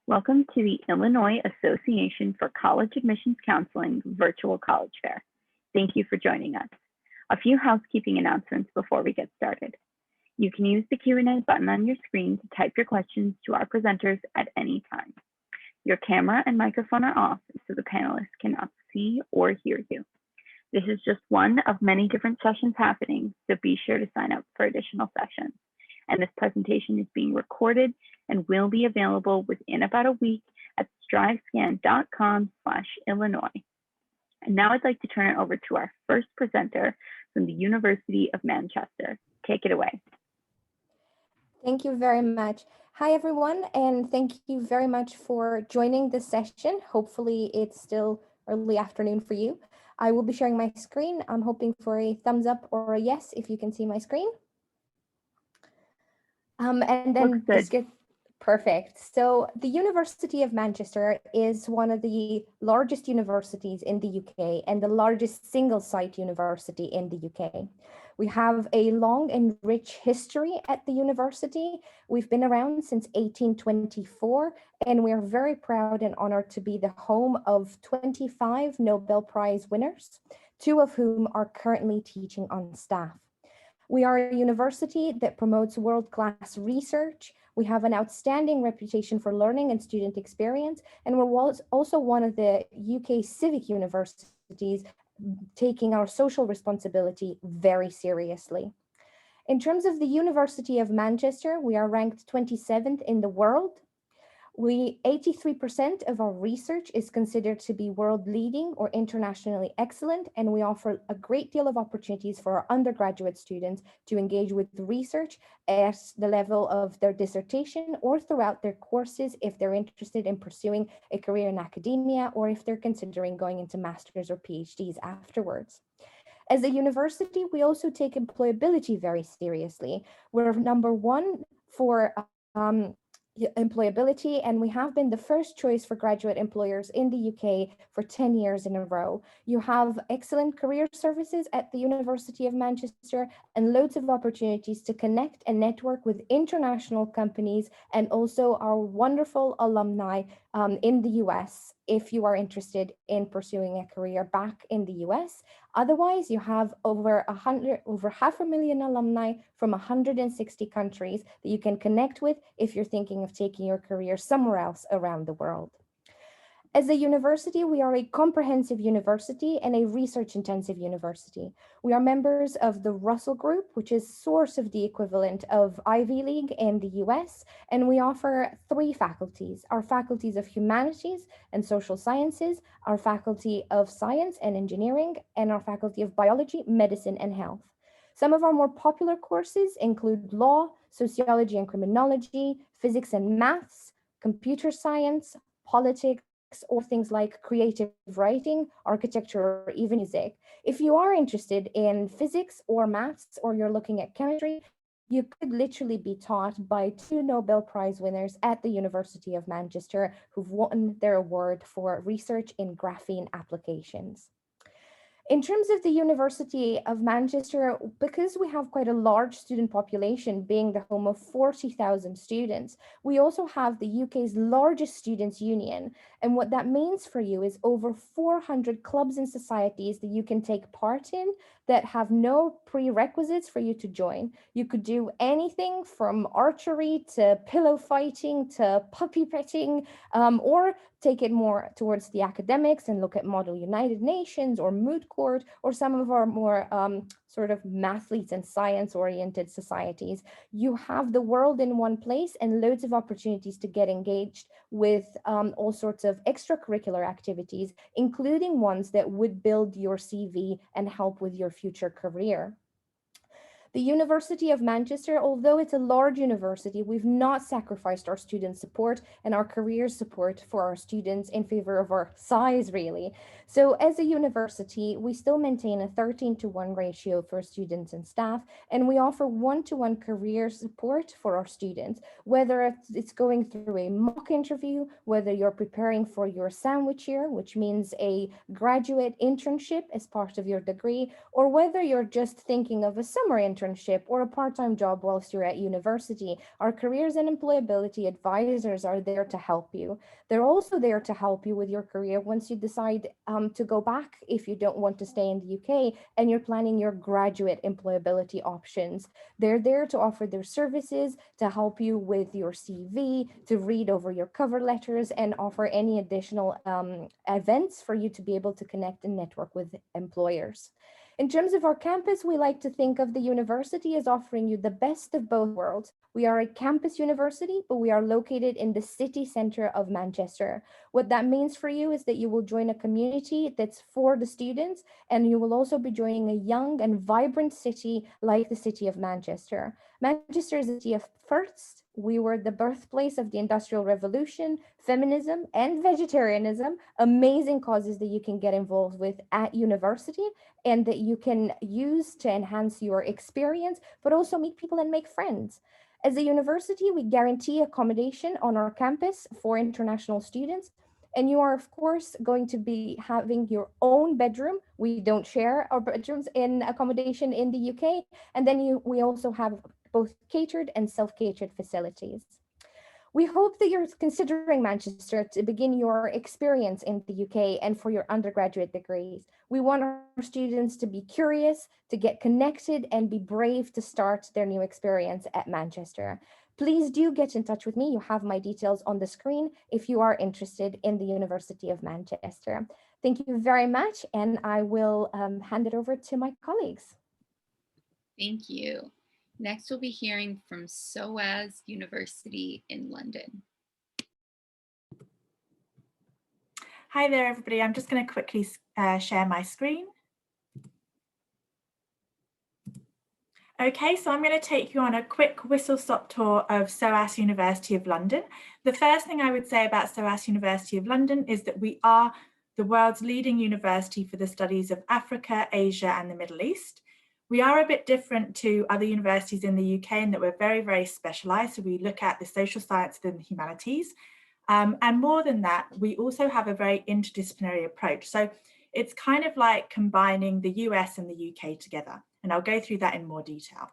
Welcome to the Illinois Association for College Admissions Counseling Virtual College Fair. Thank you for joining us. A few housekeeping announcements before we get started. You can use the Q&A button on your screen to type your questions to our presenters at any time. Your camera and microphone are off so the panelists cannot see or hear you. This is just one of many different sessions happening, so be sure to sign up for additional sessions. And this presentation is being recorded and will be available within about a week at strivescan.com/Illinois. And now I'd like to turn it over to our first presenter from the University of Manchester. Take it away. Thank you very much. Hi, everyone, and thank you very much for joining this session. Hopefully it's still early afternoon for you. I will be sharing my screen. I'm hoping for a thumbs up or a yes if you can see my screen. And then let's get perfect. So the University of Manchester is one of the largest universities in the UK and the largest single site university in the UK. We have a long and rich history at the university. We've been around since 1824, and we're very proud and honored to be the home of 25 Nobel Prize winners, 2 of whom are currently teaching on staff. We are a university that promotes world-class research. We have an outstanding reputation for learning and student experience, and we're also one of the UK civic universities taking our social responsibility very seriously. In terms of the University of Manchester, we are ranked 27th in the world. 83% of our research is considered to be world leading or internationally excellent, and we offer a great deal of opportunities for our undergraduate students to engage with research at the level of their dissertation or throughout their courses if they're interested in pursuing a career in academia or if they're considering going into masters or PhDs afterwards. As a university, we also take employability very seriously. We're number 1 for employability, and we have been the first choice for graduate employers in the UK for 10 years in a row. You have excellent career services at the University of Manchester and loads of opportunities to connect and network with international companies and also our wonderful alumni in the US if you are interested in pursuing a career back in the US. Otherwise, you have over 500,000 alumni from 160 countries that you can connect with if you're thinking of taking your career somewhere else around the world. As a university, we are a comprehensive university and a research-intensive university. We are members of the Russell Group, which is sort of the equivalent of Ivy League in the US, and we offer 3 faculties: our faculties of humanities and social sciences, our faculty of science and engineering, and our faculty of biology, medicine, and health. Some of our more popular courses include law, sociology and criminology, physics and maths, computer science, politics, or things like creative writing, architecture, or even music. If you are interested in physics or maths, or you're looking at chemistry, you could literally be taught by 2 Nobel Prize winners at the University of Manchester who've won their award for research in graphene applications. In terms of the University of Manchester, because we have quite a large student population, being the home of 40,000 students, we also have the UK's largest students' union. And what that means for you is over 400 clubs and societies that you can take part in that have no prerequisites for you to join. You could do anything from archery to pillow fighting to puppy petting, or take it more towards the academics and look at Model United Nations or Moot Court or some of our more sort of mathletes and science-oriented societies. You have the world in one place and loads of opportunities to get engaged with all sorts of extracurricular activities, including ones that would build your CV and help with your future career. The University of Manchester, although it's a large university, we've not sacrificed our student support and our career support for our students in favor of our size, really. So as a university, we still maintain a 13:1 ratio for students and staff, and we offer 1-to-1 career support for our students, whether it's going through a mock interview, whether you're preparing for your sandwich year, which means a graduate internship as part of your degree, or whether you're just thinking of a summer internship internship or a part-time job whilst you're at university, our careers and employability advisors are there to help you. They're also there to help you with your career once you decide to go back if you don't want to stay in the UK and you're planning your graduate employability options. They're there to offer their services, to help you with your CV, to read over your cover letters, and offer any additional events for you to be able to connect and network with employers. In terms of our campus, we like to think of the university as offering you the best of both worlds. We are a campus university, but we are located in the city centre of Manchester. What that means for you is that you will join a community that's for the students, and you will also be joining a young and vibrant city like the city of Manchester. Manchester is a city of firsts. We were the birthplace of the Industrial Revolution, feminism, and vegetarianism, amazing causes that you can get involved with at university and that you can use to enhance your experience, but also meet people and make friends. As a university, we guarantee accommodation on our campus for international students. And you are, of course, going to be having your own bedroom. We don't share our bedrooms in accommodation in the UK. And then we also have both catered and self-catered facilities. We hope that you're considering Manchester to begin your experience in the UK and for your undergraduate degrees. We want our students to be curious, to get connected, and be brave to start their new experience at Manchester. Please do get in touch with me. You have my details on the screen if you are interested in the University of Manchester. Thank you very much, and I will hand it over to my colleagues. Thank you. Next, we'll be hearing from SOAS University in London. Hi there, everybody. I'm just going to quickly share my screen. Okay, so I'm going to take you on a quick whistle-stop tour of SOAS University of London. The first thing I would say about SOAS University of London is that we are the world's leading university for the studies of Africa, Asia, and the Middle East. We are a bit different to other universities in the UK in that we're very, very specialised. So we look at the social sciences and the humanities. And more than that, we also have a very interdisciplinary approach. So it's kind of like combining the US and the UK together. And I'll go through that in more detail.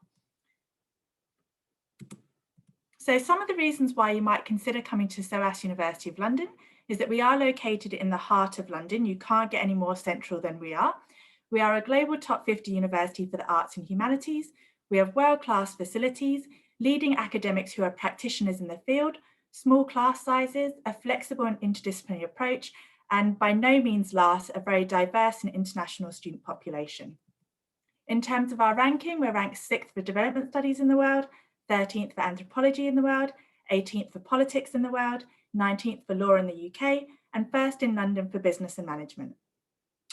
So some of the reasons why you might consider coming to SOAS University of London is that we are located in the heart of London. You can't get any more central than we are. We are a global top 50 university for the arts and humanities. We have world-class facilities, leading academics who are practitioners in the field, small class sizes, a flexible and interdisciplinary approach, and by no means last, a very diverse and international student population. In terms of our ranking, we're ranked 6th for development studies in the world, 13th for anthropology in the world, 18th for politics in the world, 19th for law in the UK, and 1st in London for business and management.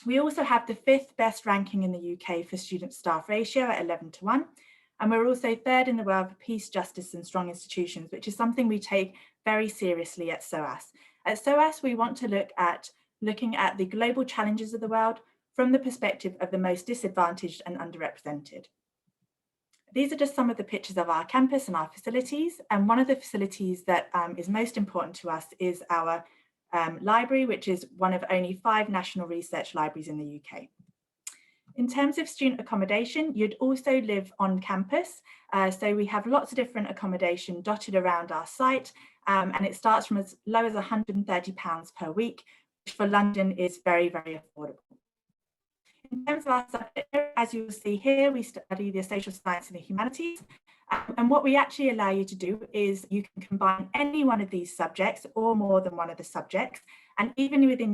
We also have the 5th best ranking in the UK for student-staff ratio at 11:1, and we're also 3rd in the world for peace, justice and strong institutions, which is something we take very seriously at SOAS. At SOAS, we want to looking at the global challenges of the world from the perspective of the most disadvantaged and underrepresented. These are just some of the pictures of our campus and our facilities, and one of the facilities that is most important to us is our library, which is one of only 5 national research libraries in the UK. In terms of student accommodation, you'd also live on campus. So we have lots of different accommodation dotted around our site, and it starts from as low as £130 per week, which for London is very, very affordable. In terms of our subject, as you will see here, we study the social science and the humanities. And what we actually allow you to do is you can combine any one of these subjects or more than one of the subjects, and even within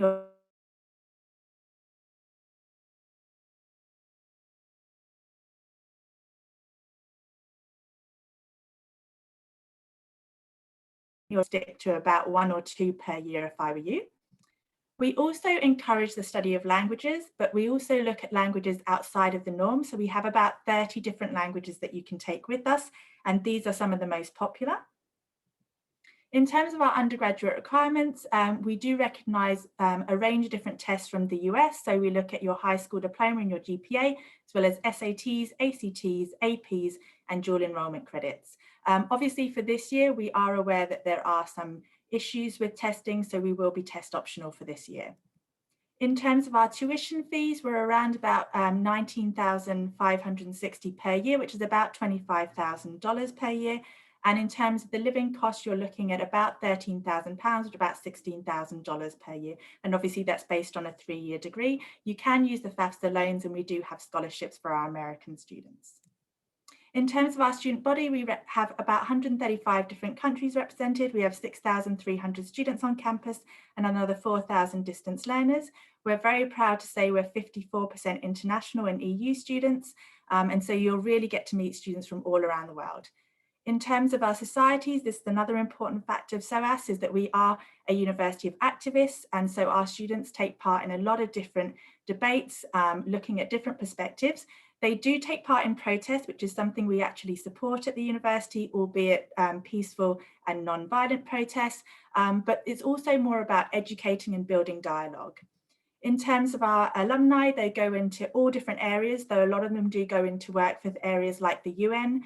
you'll stick to about 1 or 2 per year if I were you. We also encourage the study of languages, but we also look at languages outside of the norm. So we have about 30 different languages that you can take with us, and these are some of the most popular. In terms of our undergraduate requirements, we do recognise a range of different tests from the US. So we look at your high school diploma and your GPA, as well as SATs, ACTs, APs, and dual enrolment credits. Obviously for this year, we are aware that there are some issues with testing, so we will be test optional for this year. In terms of our tuition fees, we're around about $19,560 per year, which is about $25,000 per year. And in terms of the living cost, you're looking at about £13,000, or about $16,000 per year. And obviously that's based on a 3-year degree. You can use the FAFSA loans, and we do have scholarships for our American students. In terms of our student body, we have about 135 different countries represented. We have 6,300 students on campus and another 4,000 distance learners. We're very proud to say we're 54% international and EU students. And so you'll really get to meet students from all around the world. In terms of our societies, this is another important factor of SOAS, is that we are a university of activists. And so our students take part in a lot of different debates, looking at different perspectives. They do take part in protests, which is something we actually support at the university, albeit peaceful and non-violent protests. But it's also more about educating and building dialogue. In terms of our alumni, they go into all different areas, though a lot of them do go into work for areas like the UN,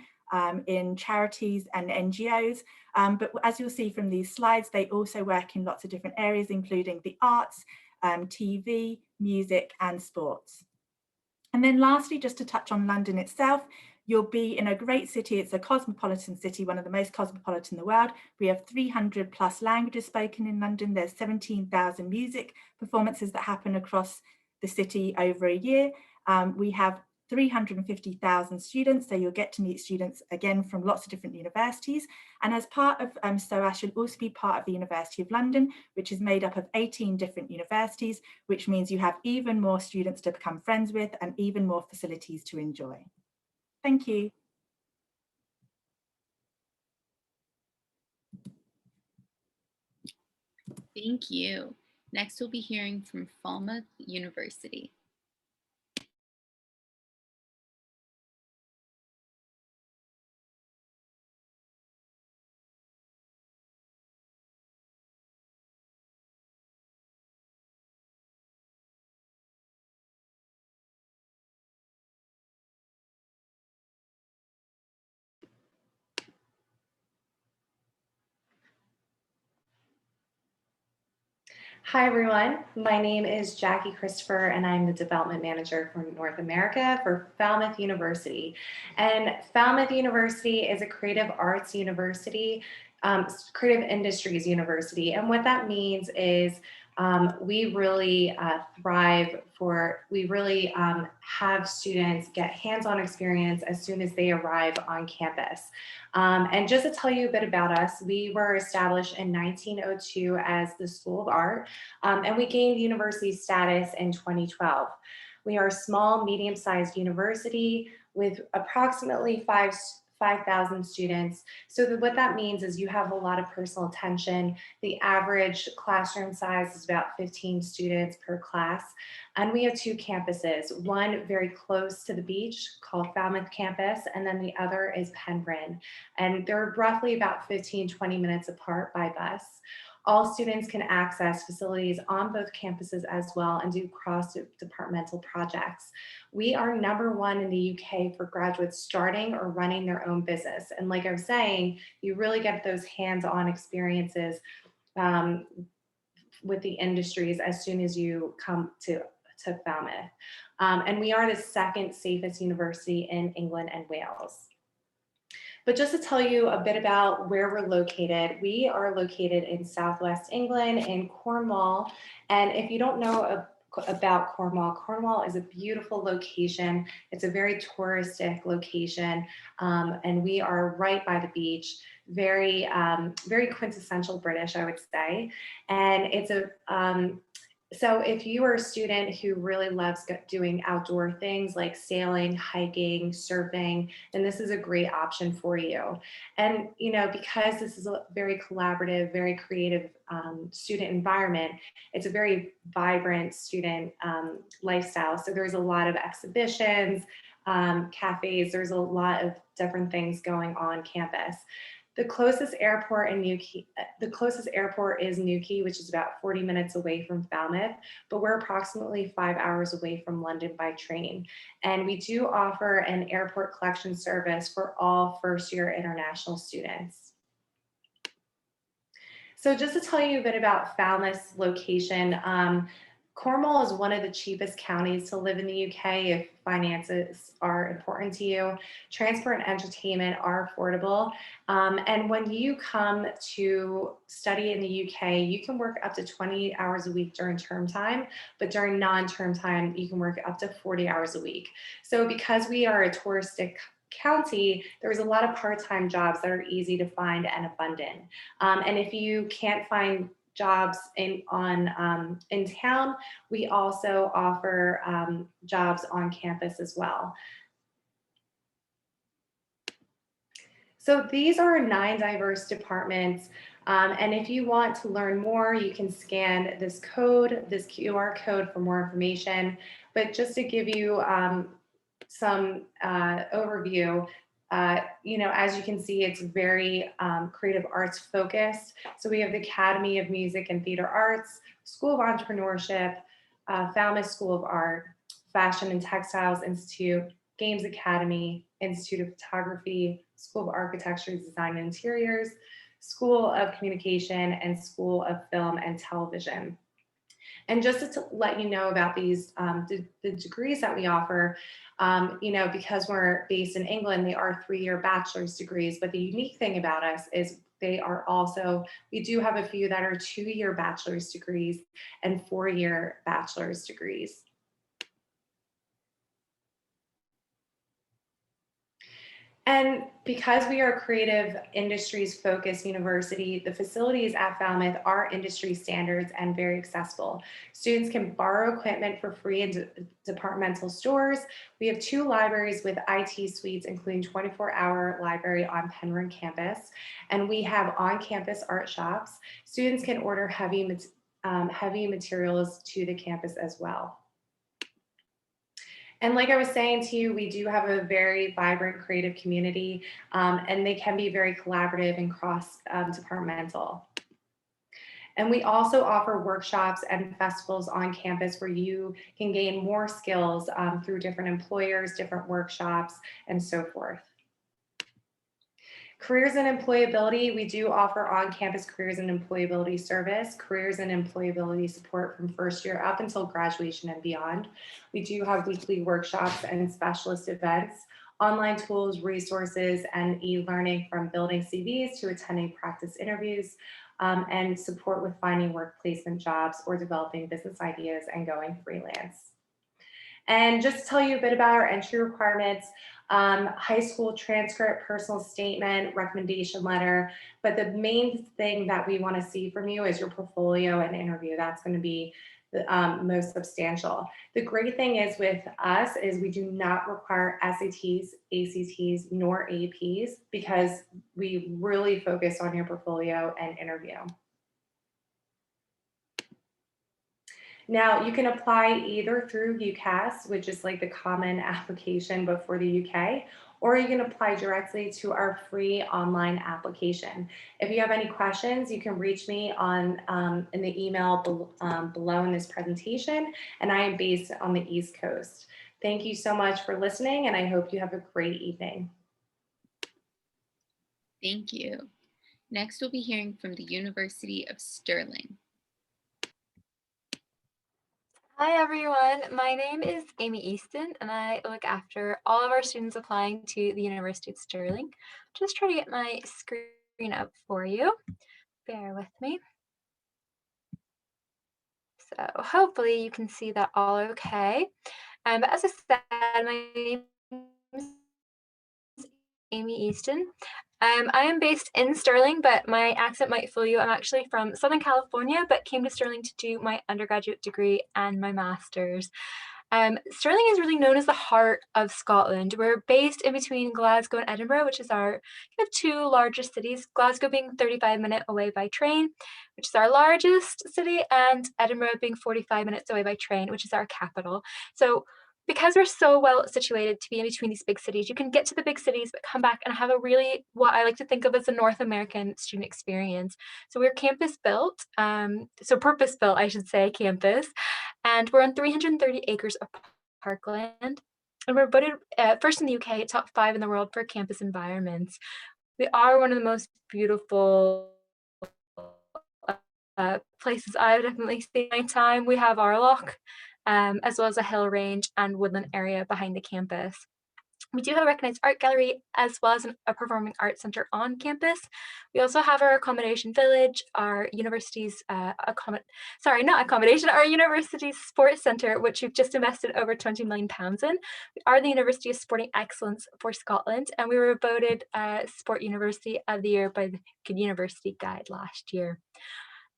in charities and NGOs. But as you'll see from these slides, they also work in lots of different areas, including the arts, TV, music, and sports. And then lastly, just to touch on London itself, you'll be in a great city. It's a cosmopolitan city, one of the most cosmopolitan in the world. We have 300 plus languages spoken in London. There's 17,000 music performances that happen across the city over a year. We have 350,000 students, so you'll get to meet students again from lots of different universities. And as part of SOAS, you'll also be part of the University of London, which is made up of 18 different universities, which means you have even more students to become friends with and even more facilities to enjoy. Thank you. Thank you. Next, we'll be hearing from Falmouth University. Hi everyone, my name is Jackie Christopher and I'm the Development Manager for North America for Falmouth University. And Falmouth University is a creative arts university, creative industries university. And what that means is we really thrive we really have students get hands-on experience as soon as they arrive on campus. And just to tell you a bit about us, we were established in 1902 as the School of Art, and we gained university status in 2012. We are a small, medium-sized university with approximately 5,000 students. So what that means is you have a lot of personal attention. The average classroom size is about 15 students per class. And we have 2 campuses, one very close to the beach called Falmouth campus, and then the other is Penbryn. And they're roughly about 15-20 minutes apart by bus. All students can access facilities on both campuses as well and do cross-departmental projects. We are #1 in the UK for graduates starting or running their own business. And like I was saying, you really get those hands-on experiences with the industries as soon as you come to Falmouth. And we are the 2nd safest university in England and Wales. But just to tell you a bit about where we're located, we are located in Southwest England in Cornwall. And if you don't know about Cornwall, Cornwall is a beautiful location. It's a very touristic location. And we are right by the beach, very, very quintessential British, I would say. And it's so if you are a student who really loves doing outdoor things like sailing, hiking, surfing, then this is a great option for you. And, you know, because this is a very collaborative, very creative student environment, it's a very vibrant student lifestyle. So there's a lot of exhibitions, cafes, there's a lot of different things going on campus. The closest airport is Newquay, which is about 40 minutes away from Falmouth, but we're approximately 5 hours away from London by train. And we do offer an airport collection service for all first-year international students. So just to tell you a bit about Falmouth's location, Cornwall is one of the cheapest counties to live in the UK if finances are important to you. Transport and entertainment are affordable. And when you come to study in the UK, you can work up to 20 hours a week during term time, but during non-term time, you can work up to 40 hours a week. So because we are a touristic county, there's a lot of part-time jobs that are easy to find and abundant. And if you can't find jobs in town, we also offer jobs on campus as well. So these are 9 diverse departments. And if you want to learn more, you can scan this code, this QR code for more information. But just to give you some overview, you know, as you can see, it's very creative arts focused. So we have the Academy of Music and Theater Arts, School of Entrepreneurship, Falmouth School of Art, Fashion and Textiles Institute, Games Academy, Institute of Photography, School of Architecture, Design and Interiors, School of Communication, and School of Film and Television. And just to let you know about these, the degrees that we offer, you know, because we're based in England, they are 3-year bachelor's degrees. But the unique thing about us is they are also, we do have a few that are 2-year bachelor's degrees and 4-year bachelor's degrees. And because we are a creative industries focused university, the facilities at Falmouth are industry standards and very accessible. Students can borrow equipment for free in departmental stores. We have 2 libraries with IT suites, including 24-hour library on Penryn campus. And we have on-campus art shops. Students can order heavy materials to the campus as well. And like I was saying to you, we do have a very vibrant creative community, and they can be very collaborative and cross-departmental. And we also offer workshops and festivals on campus where you can gain more skills through different employers, different workshops, and so forth. Careers and employability, we do offer on-campus careers and employability service, careers and employability support from first year up until graduation and beyond. We do have weekly workshops and specialist events, online tools, resources, and e-learning from building CVs to attending practice interviews, and support with finding work placement jobs or developing business ideas and going freelance. And just to tell you a bit about our entry requirements, high school transcript, personal statement, recommendation letter. But the main thing that we want to see from you is your portfolio and interview. That's going to be the most substantial. The great thing is with us is we do not require SATs, ACTs, nor APs because we really focus on your portfolio and interview. Now, you can apply either through UCAS, which is like the common application, but for the UK, or you can apply directly to our free online application. If you have any questions, you can reach me on in the email below in this presentation, and I am based on the East Coast. Thank you so much for listening, and I hope you have a great evening. Thank you. Next, we'll be hearing from the University of Stirling. Hi everyone, my name is Amy Easton and I look after all of our students applying to the University of Stirling. Just try to get my screen up for you. Bear with me. So hopefully you can see that all okay. But as I said, my name is Amy Easton. I am based in Stirling, but my accent might fool you. I'm actually from Southern California, but came to Stirling to do my undergraduate degree and my master's. Stirling is really known as the heart of Scotland. We're based in between Glasgow and Edinburgh, which is our kind of 2 largest cities, Glasgow being 35 minutes away by train, which is our largest city, and Edinburgh being 45 minutes away by train, which is our capital. So because we're so well situated to be in between these big cities, you can get to the big cities, but come back and have a really, what I like to think of as a North American student experience. So we're campus built, so purpose built, I should say, campus. And we're on 330 acres of parkland. And we're voted first in the UK, top 5 in the world for campus environments. We are one of the most beautiful places I've definitely spent my time. We have our loch, as well as a hill range and woodland area behind the campus. We do have a recognized art gallery as well as a performing arts center on campus. We also have our accommodation village, our university's our university's sports center, which we've just invested over £20 million in. We are the University of Sporting Excellence for Scotland, and we were voted Sport University of the Year by the Good University Guide last year.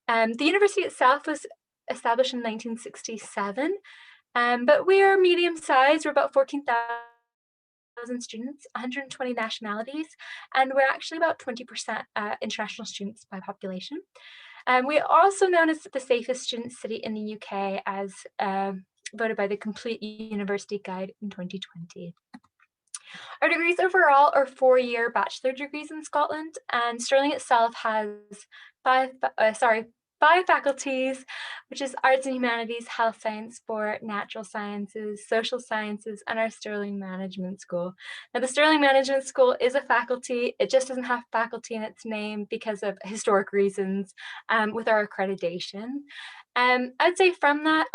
The university itself was established in 1967, but we are medium sized. We're about 14,000 students, 120 nationalities, and we're actually about 20% international students by population. We are also known as the safest student city in the UK, as voted by the Complete University Guide in 2020. Our degrees overall are 4-year bachelor degrees in Scotland, and Stirling itself has five faculties, which is arts and humanities, health science, sport, natural sciences, social sciences, and our Stirling Management School. Now, the Stirling Management School is a faculty. It just doesn't have faculty in its name because of historic reasons with our accreditation. I'd say from that,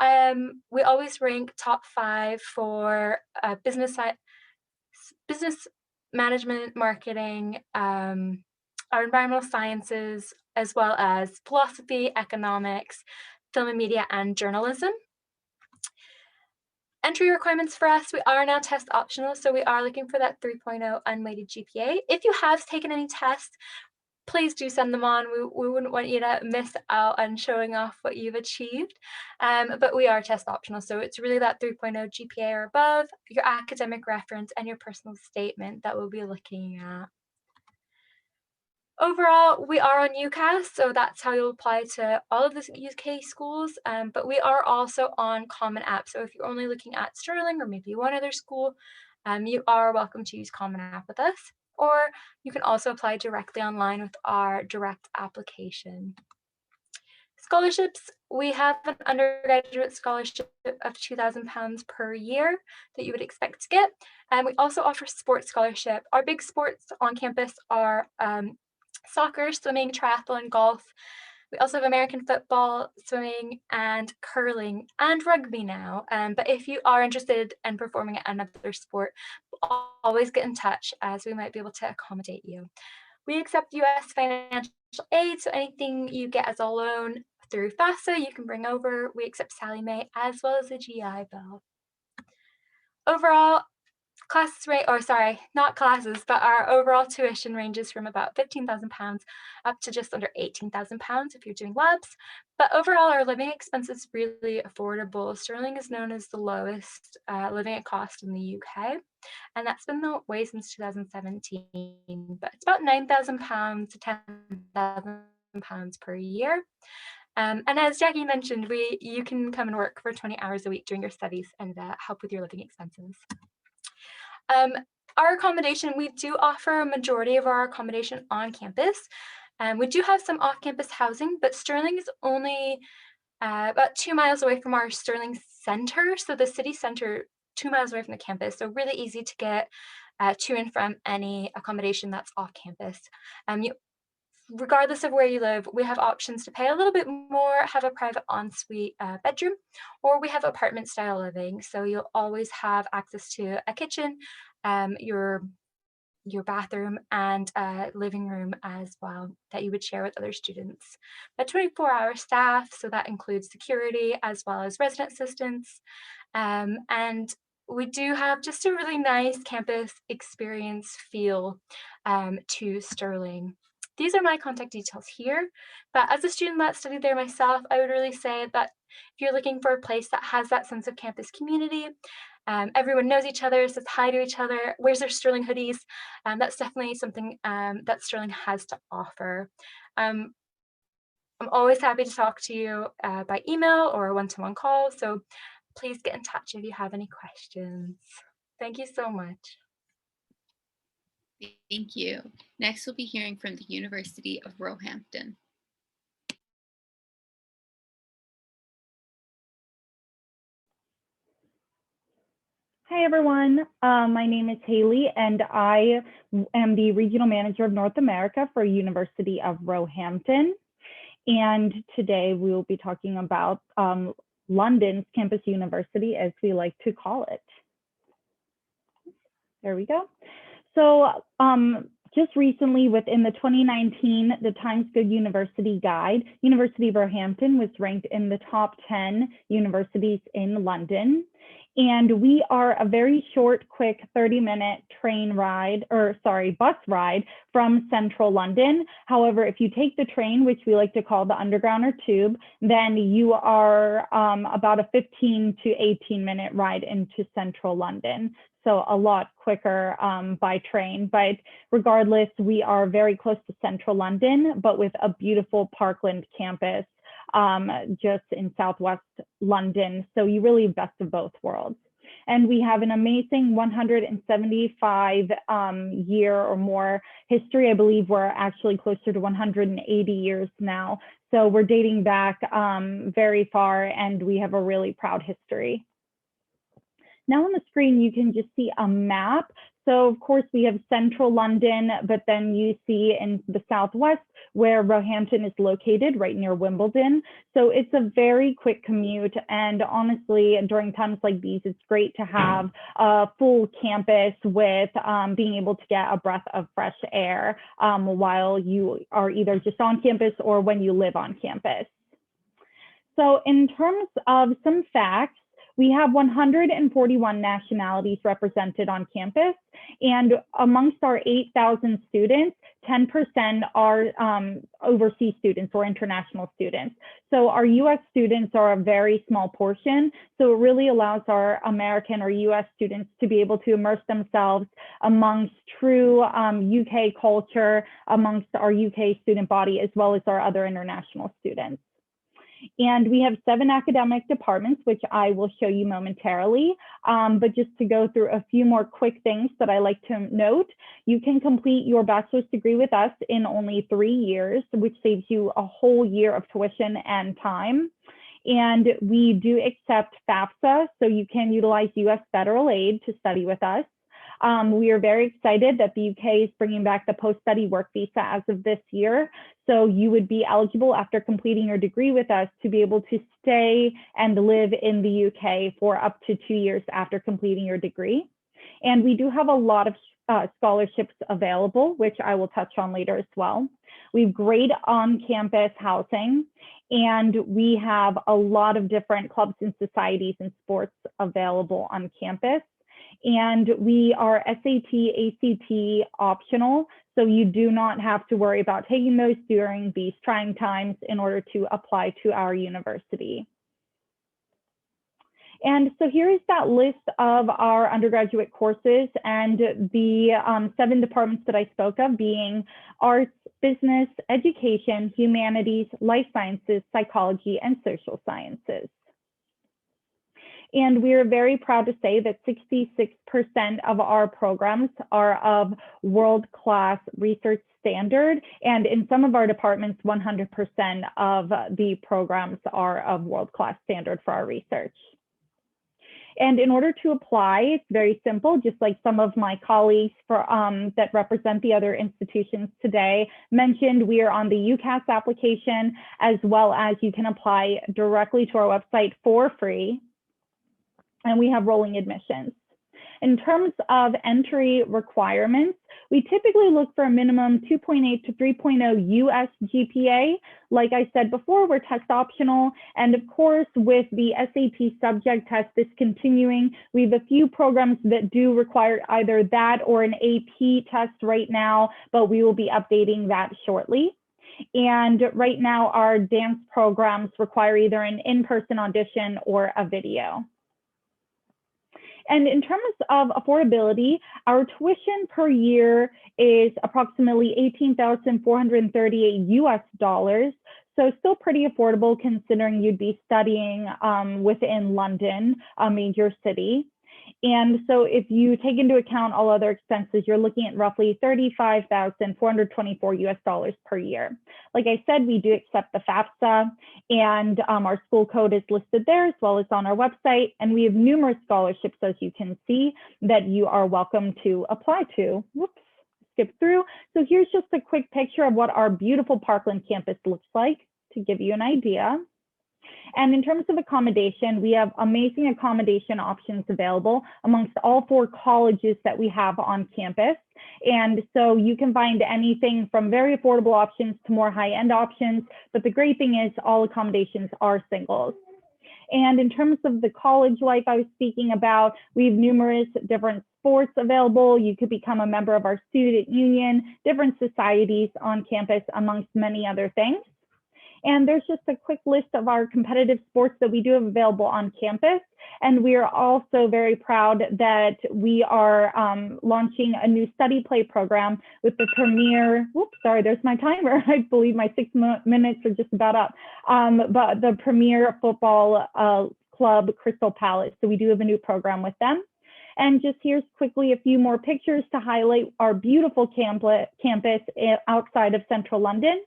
we always rank top 5 for business management, marketing, our environmental sciences, as well as philosophy, economics, film and media, and journalism. Entry requirements for us, we are now test optional, so we are looking for that 3.0 unweighted GPA. If you have taken any tests, please do send them on. We wouldn't want you to miss out on showing off what you've achieved, but we are test optional, so it's really that 3.0 GPA or above, your academic reference, and your personal statement that we'll be looking at. Overall, we are on UCAS, so that's how you'll apply to all of the UK schools, but we are also on Common App. So if you're only looking at Stirling or maybe one other school, you are welcome to use Common App with us, or you can also apply directly online with our direct application. Scholarships, we have an undergraduate scholarship of £2,000 per year that you would expect to get, and we also offer sports scholarship. Our big sports on campus are soccer, swimming, triathlon, golf. We also have American football, swimming, and curling, and rugby now. But if you are interested in performing at another sport, always get in touch, as we might be able to accommodate you. We accept US financial aid, so anything you get as a loan through FAFSA, you can bring over. We accept Sallie Mae as well as the GI Bill. Overall, our overall tuition ranges from about £15,000 up to just under £18,000 if you're doing labs. But overall, our living expense is really affordable. Stirling is known as the lowest living cost in the UK, and that's been the way since 2017. But it's about £9,000 to £10,000 per year. And as Jackie mentioned, you can come and work for 20 hours a week during your studies and help with your living expenses. Our accommodation, we do offer a majority of our accommodation on campus. We do have some off-campus housing, but Stirling is only about 2 miles away from our Stirling Centre. So the city centre, 2 miles away from the campus. So really easy to get to and from any accommodation that's off campus. Regardless of where you live, we have options to pay a little bit more, have a private ensuite bedroom, or we have apartment style living. So you'll always have access to a kitchen, your bathroom, and a living room as well that you would share with other students. A 24-hour staff, so that includes security as well as resident assistants. And we do have just a really nice campus experience feel to Stirling. These are my contact details here, but as a student that studied there myself, I would really say that if you're looking for a place that has that sense of campus community, everyone knows each other, says hi to each other, wears their Stirling hoodies, that's definitely something that Stirling has to offer. I'm always happy to talk to you by email or a one-to-one call, so please get in touch if you have any questions. Thank you so much. Thank you. Next, we'll be hearing from the University of Roehampton. Hi, everyone. My name is Haley, and I am the Regional Manager of North America for University of Roehampton. And today we will be talking about London's campus university, as we like to call it. There we go. So just recently, within the 2019 The Times Good University Guide, University of Roehampton was ranked in the top 10 universities in London. And we are a very short, quick 30-minute bus ride from central London. However, if you take the train, which we like to call the underground or tube, then you are about a 15 to 18-minute ride into central London. So a lot quicker by train. But regardless, we are very close to central London, but with a beautiful Parkland campus just in southwest London. So you really best of both worlds. And we have an amazing 175 year or more history. I believe we're actually closer to 180 years now. So we're dating back very far, and we have a really proud history. Now on the screen, you can just see a map. So of course we have central London, but then you see in the southwest where Roehampton is located, right near Wimbledon. So it's a very quick commute. And honestly, during times like these, it's great to have a full campus with being able to get a breath of fresh air while you are either just on campus or when you live on campus. So in terms of some facts, we have 141 nationalities represented on campus, and amongst our 8,000 students, 10% are overseas students or international students. So our US students are a very small portion, so it really allows our American or US students to be able to immerse themselves amongst true UK culture, amongst our UK student body, as well as our other international students. And we have 7 academic departments, which I will show you momentarily. But just to go through a few more quick things that I like to note, you can complete your bachelor's degree with us in only 3 years, which saves you a whole year of tuition and time. And we do accept FAFSA, so you can utilize US federal aid to study with us. We are very excited that the UK is bringing back the post-study work visa as of this year. So you would be eligible after completing your degree with us to be able to stay and live in the UK for up to 2 years after completing your degree. And we do have a lot of scholarships available, which I will touch on later as well. We have great on-campus housing, and we have a lot of different clubs and societies and sports available on campus. And we are SAT, ACT optional, so you do not have to worry about taking those during these trying times in order to apply to our university. And so here is that list of our undergraduate courses and the 7 departments that I spoke of being arts, business, education, humanities, life sciences, psychology, and social sciences. And we are very proud to say that 66% of our programs are of world-class research standard. And in some of our departments, 100% of the programs are of world-class standard for our research. And in order to apply, it's very simple, just like some of my colleagues that represent the other institutions today mentioned. We are on the UCAS application, as well as you can apply directly to our website for free. And we have rolling admissions. In terms of entry requirements, we typically look for a minimum 2.8 to 3.0 US GPA. Like I said before, we're test optional. And of course, with the SAT subject test discontinuing, we have a few programs that do require either that or an AP test right now, but we will be updating that shortly. And right now, our dance programs require either an in-person audition or a video. And in terms of affordability, our tuition per year is approximately $18,438 US. So still pretty affordable considering you'd be studying within London, a major city. And so if you take into account all other expenses, you're looking at roughly $35,424 US per year. Like I said, we do accept the FAFSA, and our school code is listed there as well as on our website. And we have numerous scholarships, as you can see, that you are welcome to apply to. Whoops, skip through. So here's just a quick picture of what our beautiful Parkland campus looks like. to give you an idea. And in terms of accommodation, we have amazing accommodation options available amongst all 4 colleges that we have on campus. And so you can find anything from very affordable options to more high-end options. But the great thing is all accommodations are singles. And in terms of the college life I was speaking about, we have numerous different sports available. You could become a member of our student union, different societies on campus, amongst many other things. And there's just a quick list of our competitive sports that we do have available on campus. And we are also very proud that we are launching a new study play program with the premier, whoops, sorry, there's my timer. I believe my 6 minutes are just about up. But the premier football club, Crystal Palace. So we do have a new program with them. And just here's quickly a few more pictures to highlight our beautiful campus outside of central London.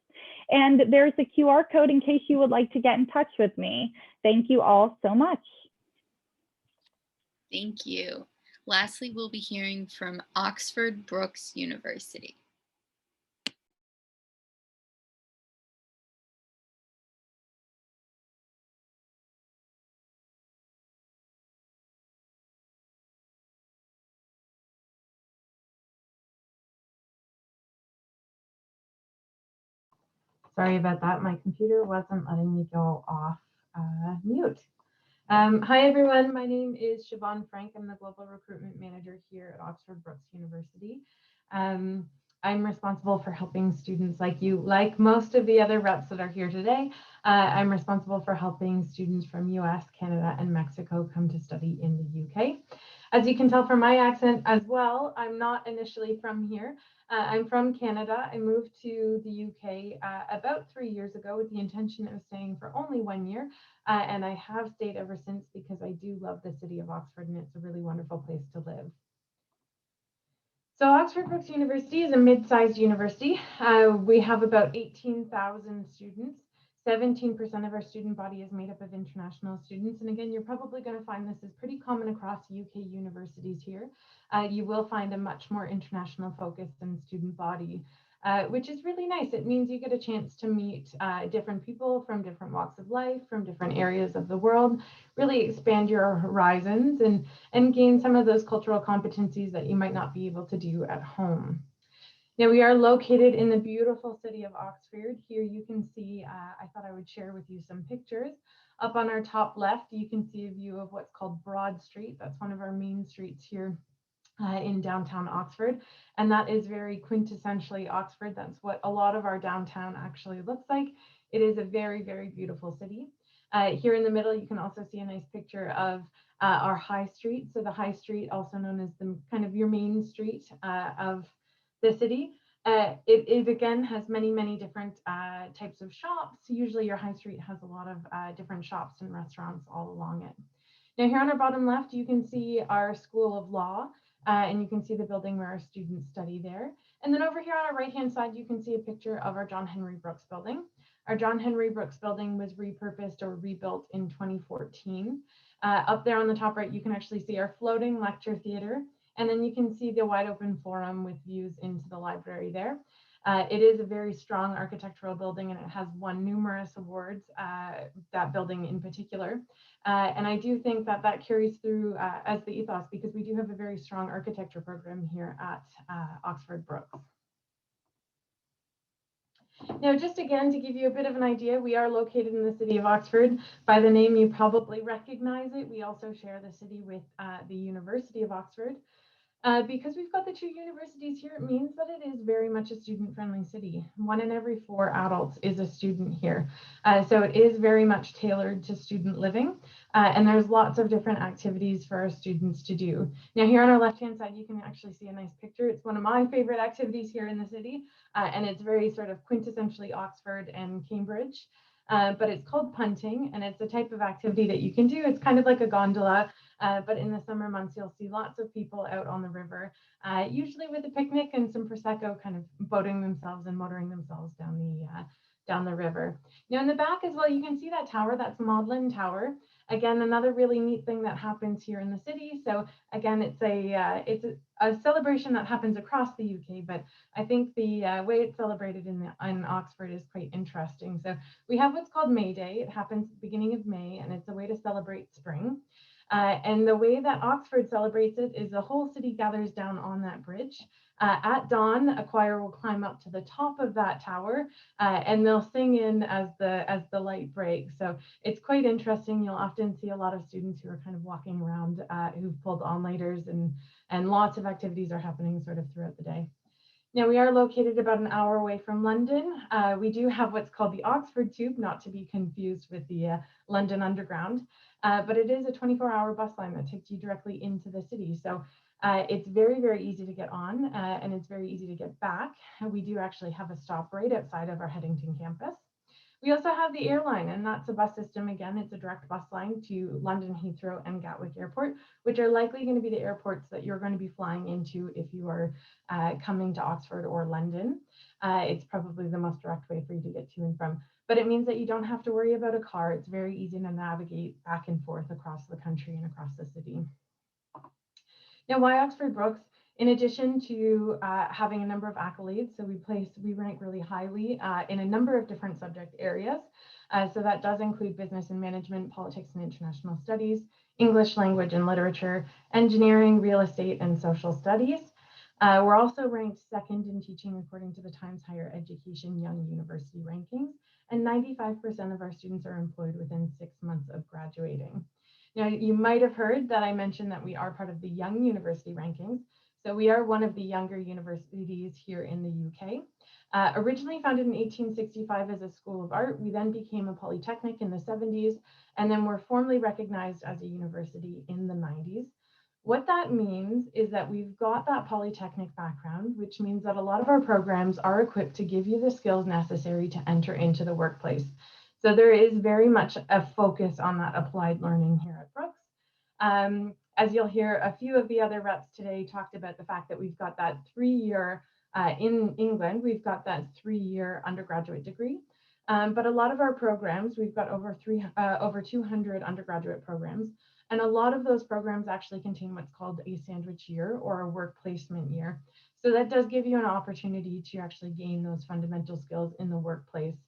And there's a QR code in case you would like to get in touch with me. Thank you all so much. Thank you. Lastly, we'll be hearing from Oxford Brookes University. Sorry about that. My computer wasn't letting me go off mute. Hi, everyone. My name is Siobhan Frank. I'm the Global Recruitment Manager here at Oxford Brookes University. I'm responsible for helping students like you, like most of the other reps that are here today. I'm responsible for helping students from US, Canada, and Mexico come to study in the UK. As you can tell from my accent as well, I'm not initially from here. I'm from Canada. I moved to the UK about 3 years ago with the intention of staying for only 1 year. And I have stayed ever since because I do love the city of Oxford and it's a really wonderful place to live. So Oxford Brookes University is a mid-sized university. We have about 18,000 students. 17% of our student body is made up of international students. And again, you're probably going to find this is pretty common across UK universities here. You will find a much more international focus in student body, which is really nice. It means you get a chance to meet different people from different walks of life, from different areas of the world, really expand your horizons and gain some of those cultural competencies that you might not be able to do at home. Now, we are located in the beautiful city of Oxford. Here you can see, I thought I would share with you some pictures. Up on our top left, you can see a view of what's called Broad Street. That's one of our main streets here in downtown Oxford. And that is very quintessentially Oxford. That's what a lot of our downtown actually looks like. It is a very, very beautiful city. Here in the middle, you can also see a nice picture of our High Street. So the High Street, also known as the kind of your main street of the city. It again has many, many different types of shops. Usually your high street has a lot of different shops and restaurants all along it. Now here on our bottom left, you can see our School of Law and you can see the building where our students study there. And then over here on our right-hand side, you can see a picture of our John Henry Brookes building. Our John Henry Brookes building was repurposed or rebuilt in 2014. Up there on the top right, you can actually see our floating lecture theater. And then you can see the wide open forum with views into the library there. It is a very strong architectural building and it has won numerous awards, that building in particular. And I do think that that carries through as the ethos because we do have a very strong architecture program here at Oxford Brookes. Now, just again, to give you a bit of an idea, we are located in the city of Oxford. By the name, you probably recognize it. We also share the city with the University of Oxford. Because we've got the 2 universities here, it means that it is very much a student-friendly city. 1 in every 4 adults is a student here. So it is very much tailored to student living. And there's lots of different activities for our students to do. Now here on our left-hand side, you can actually see a nice picture. It's one of my favorite activities here in the city. And it's very sort of quintessentially Oxford and Cambridge. But it's called punting, and it's a type of activity that you can do. It's kind of like a gondola, but in the summer months, you'll see lots of people out on the river, usually with a picnic and some Prosecco, kind of boating themselves and motoring themselves down the river. Now in the back as well, you can see that tower, that's Magdalen Tower. Again, another really neat thing that happens here in the city. So again, it's a celebration that happens across the UK, but I think the way it's celebrated in Oxford is quite interesting. So we have what's called May Day. It happens at the beginning of May, and it's a way to celebrate spring. And the way that Oxford celebrates it is the whole city gathers down on that bridge. At dawn, a choir will climb up to the top of that tower, and they'll sing in as the light breaks. So it's quite interesting. You'll often see a lot of students who are kind of walking around who've pulled all-nighters, and lots of activities are happening sort of throughout the day. Now, we are located about an hour away from London. We do have what's called the Oxford Tube, not to be confused with the London Underground, but it is a 24-hour bus line that takes you directly into the city. So it's very, very easy to get on, and it's very easy to get back. We do actually have a stop right outside of our Headington campus. We also have the airline, and that's a bus system. Again, it's a direct bus line to London Heathrow and Gatwick Airport, which are likely going to be the airports that you're going to be flying into if you are coming to Oxford or London. It's probably the most direct way for you to get to and from, but it means that you don't have to worry about a car. It's very easy to navigate back and forth across the country and across the city. Now, why Oxford Brookes? In addition to having a number of accolades, so we rank really highly in a number of different subject areas. So that does include business and management, politics and international studies, English language and literature, engineering, real estate, and social studies. We're also ranked second in teaching according to the Times Higher Education Young University rankings, and 95% of our students are employed within 6 months of graduating. Now, you might have heard that I mentioned that we are part of the Young University rankings. So we are one of the younger universities here in the UK. Originally founded in 1865 as a school of art, we then became a polytechnic in the 70s, and then were formally recognized as a university in the 90s. What that means is that we've got that polytechnic background, which means that a lot of our programs are equipped to give you the skills necessary to enter into the workplace. So there is very much a focus on that applied learning here at Brookes. As you'll hear, a few of the other reps today talked about the fact that we've got that 3-year, in England, we've got that 3-year undergraduate degree. But a lot of our programs, we've got over 200 undergraduate programs. And a lot of those programs actually contain what's called a sandwich year or a work placement year. So that does give you an opportunity to actually gain those fundamental skills in the workplace.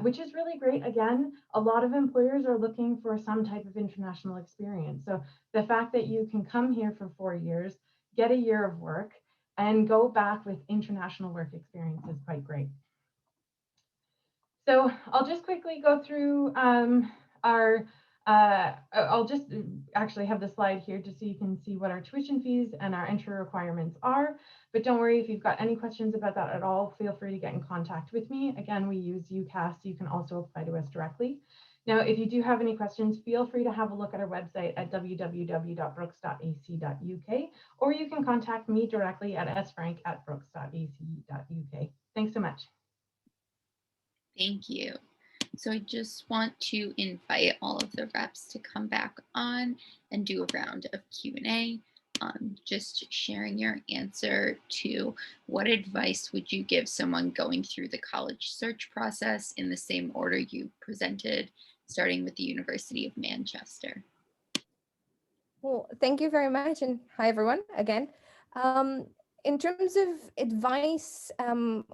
Which is really great. Again, a lot of employers are looking for some type of international experience. So the fact that you can come here for 4 years, get a year of work, and go back with international work experience is quite great. So I'll just quickly go through I'll just actually have the slide here just so you can see what our tuition fees and our entry requirements are. But don't worry, if you've got any questions about that at all, feel free to get in contact with me. Again, we use UCAS. You can also apply to us directly. Now, if you do have any questions, feel free to have a look at our website at www.brookes.ac.uk, or you can contact me directly at sfrank@brookes.ac.uk. Thanks so much. Thank you. So I just want to invite all of the reps to come back on and do a round of Q&A. Just sharing your answer to what advice would you give someone going through the college search process in the same order you presented, starting with the University of Manchester. Well, thank you very much, and hi everyone again. In terms of advice,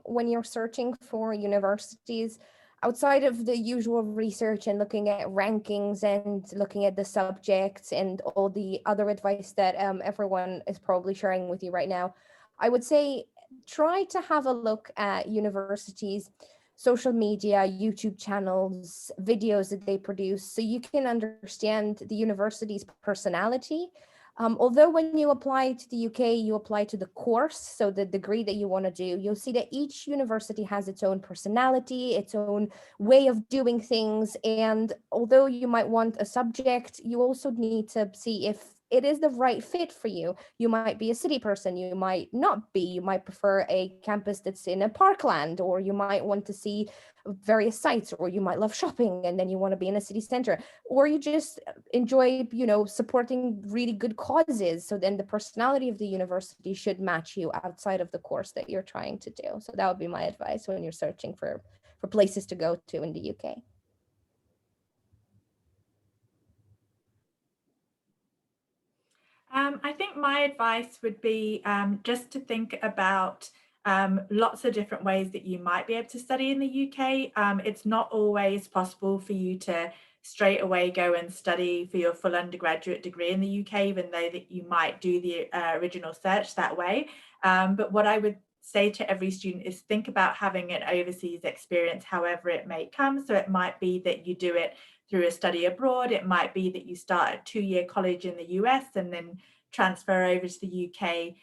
when you're searching for universities, outside of the usual research and looking at rankings and looking at the subjects and all the other advice that everyone is probably sharing with you right now, I would say try to have a look at universities' social media, YouTube channels, videos that they produce, so you can understand the university's personality. Although when you apply to the UK, you apply to the course, so the degree that you want to do, you'll see that each university has its own personality, its own way of doing things. And although you might want a subject, you also need to see if it is the right fit for you. You might be a city person, you might not be, you might prefer a campus that's in a parkland, or you might want to see various sites, or you might love shopping and then you want to be in a city center, or you just enjoy, supporting really good causes. So then the personality of the university should match you outside of the course that you're trying to do. So that would be my advice when you're searching for places to go to in the UK. I think my advice would be just to think about lots of different ways that you might be able to study in the UK. It's not always possible for you to straight away go and study for your full undergraduate degree in the UK, even though that you might do the original search that way. But what I would say to every student is think about having an overseas experience, however it may come. So it might be that you do it through a study abroad. It might be that you start a 2-year college in the US and then transfer over to the UK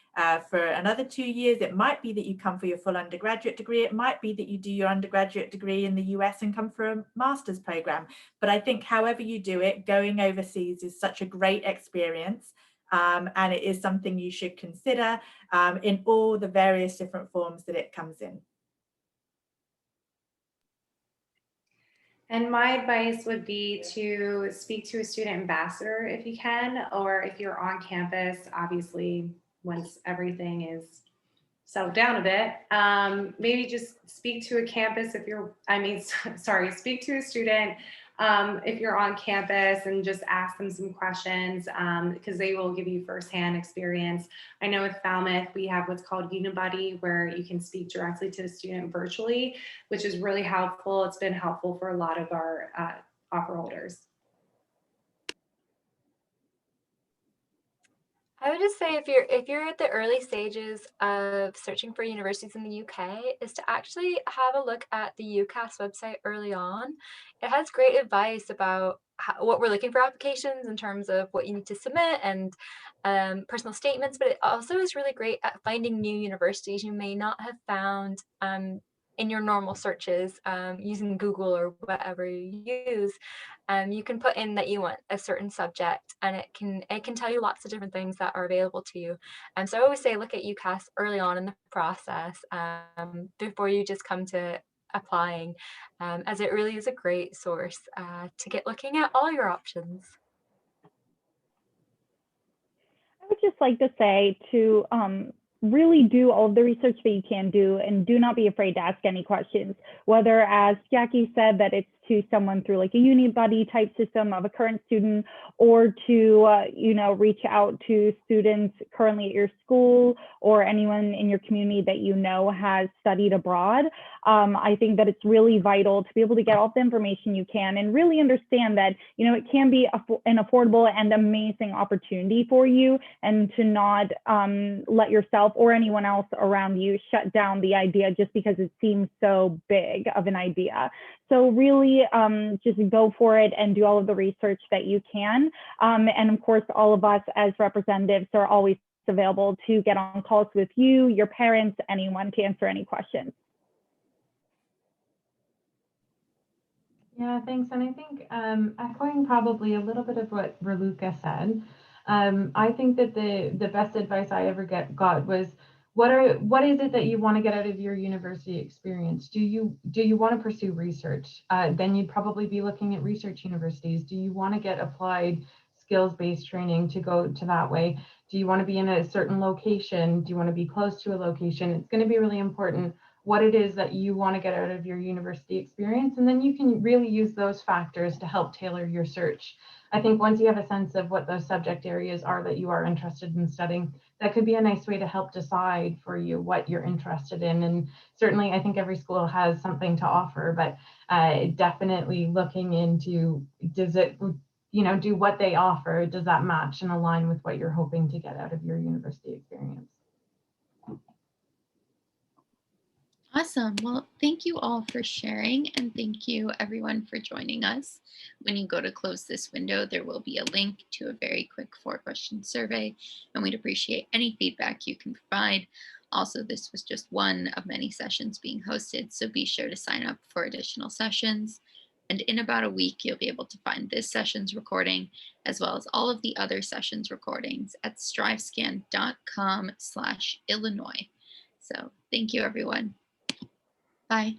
for another 2 years. It might be that you come for your full undergraduate degree. It might be that you do your undergraduate degree in the US and come for a master's program. But I think however you do it, going overseas is such a great experience. And it is something you should consider in all the various different forms that it comes in. And my advice would be to speak to a student ambassador if you can, or if you're on campus, obviously, once everything is settled down a bit, maybe just speak to a campus if you're, speak to a student if you're on campus and just ask them some questions because they will give you firsthand experience. I know with Falmouth, we have what's called Unibuddy, where you can speak directly to the student virtually, which is really helpful. It's been helpful for a lot of our offer holders. I would just say if you're at the early stages of searching for universities in the UK, is to actually have a look at the UCAS website early on. It has great advice about what we're looking for applications in terms of what you need to submit and personal statements, but it also is really great at finding new universities you may not have found in your normal searches using Google or whatever you use. You can put in that you want a certain subject, and it can tell you lots of different things that are available to you. And so I always say look at UCAS early on in the process before you just come to applying, as it really is a great source to get looking at all your options. I would just like to say to really do all of the research that you can do, and do not be afraid to ask any questions, whether, as Jackie said, that it's to someone through like a Unibuddy type system of a current student, or to reach out to students currently at your school or anyone in your community that you know has studied abroad. I think that it's really vital to be able to get all the information you can and really understand that it can be an affordable and amazing opportunity for you, and to not let yourself or anyone else around you shut down the idea just because it seems so big of an idea. So really just go for it and do all of the research that you can. And of course, all of us as representatives are always available to get on calls with you, your parents, anyone, to answer any questions. Yeah, thanks. And I think echoing probably a little bit of what Raluca said, I think that the best advice I ever got was, what is it that you want to get out of your university experience? Do you want to pursue research? Then you'd probably be looking at research universities. Do you want to get applied skills-based training to go to that way? Do you want to be in a certain location? Do you want to be close to a location? It's going to be really important what it is that you want to get out of your university experience, and then you can really use those factors to help tailor your search. I think once you have a sense of what those subject areas are that you are interested in studying, that could be a nice way to help decide for you what you're interested in. And certainly I think every school has something to offer, but definitely looking into, does it do what they offer, does that match and align with what you're hoping to get out of your university experience? Awesome. Well, thank you all for sharing, and thank you everyone for joining us. When you go to close this window, there will be a link to a very quick 4-question survey, and we'd appreciate any feedback you can provide. Also, this was just one of many sessions being hosted, so be sure to sign up for additional sessions. And in about a week, you'll be able to find this session's recording, as well as all of the other sessions recordings at strivescan.com/Illinois. So thank you, everyone. Bye.